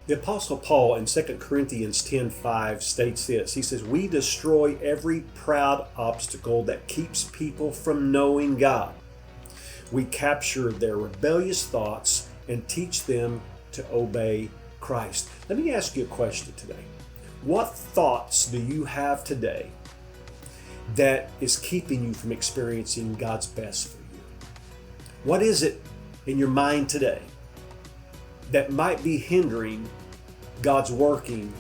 The Apostle Paul in 2 Corinthians 10:5 states this. He says, "We destroy every proud obstacle that keeps people from knowing God. We capture their rebellious thoughts and teach them to obey Christ." Let me ask you a question today. What thoughts do you have today that is keeping you from experiencing God's best for you? What is it in your mind today that might be hindering God's working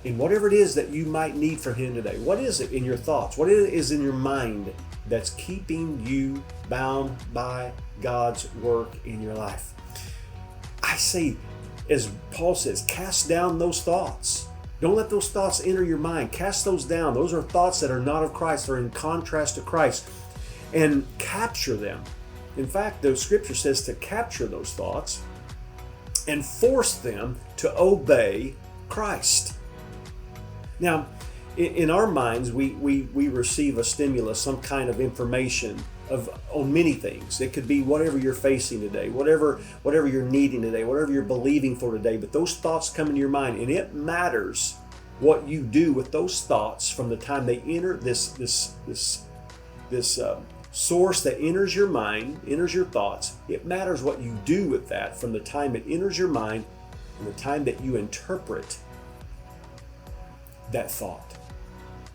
in whatever it is that you might need from Him today? What is it in your thoughts? What is in your mind that's keeping you bound by God's work in your life? I say, as Paul says, cast down those thoughts. Don't let those thoughts enter your mind. Cast those down. Those are thoughts that are not of Christ, are in contrast to Christ, and capture them. In fact, the scripture says to capture those thoughts and force them to obey Christ. Now, in our minds, we receive a stimulus, some kind of information on many things. It could be whatever you're facing today, whatever you're needing today, whatever you're believing for today. But those thoughts come into your mind, and it matters what you do with those thoughts from the time they enter this source that enters your mind, enters your thoughts. It matters what you do with that from the time it enters your mind and the time that you interpret that thought.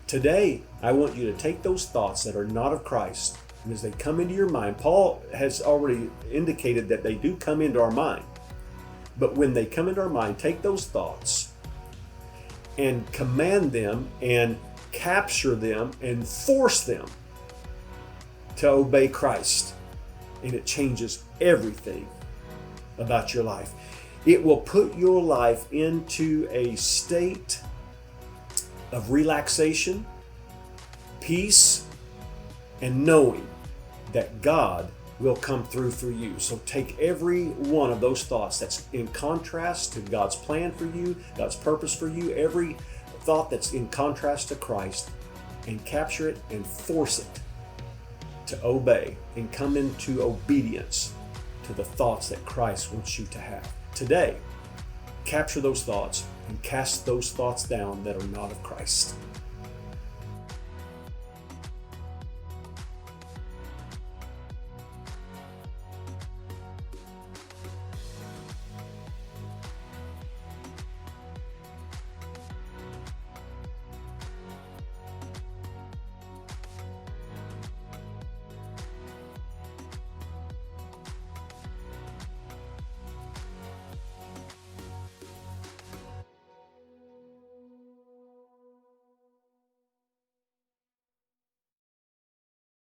Today, I want you to take those thoughts that are not of Christ, and as they come into your mind, Paul has already indicated that they do come into our mind. But when they come into our mind, take those thoughts and command them and capture them and force them to obey Christ. And it changes everything about your life. It will put your life into a state of relaxation, peace, and knowing that God will come through for you. So take every one of those thoughts that's in contrast to God's plan for you, God's purpose for you, every thought that's in contrast to Christ, and capture it and force it to obey and come into obedience to the thoughts that Christ wants you to have. Today, capture those thoughts and cast those thoughts down that are not of Christ.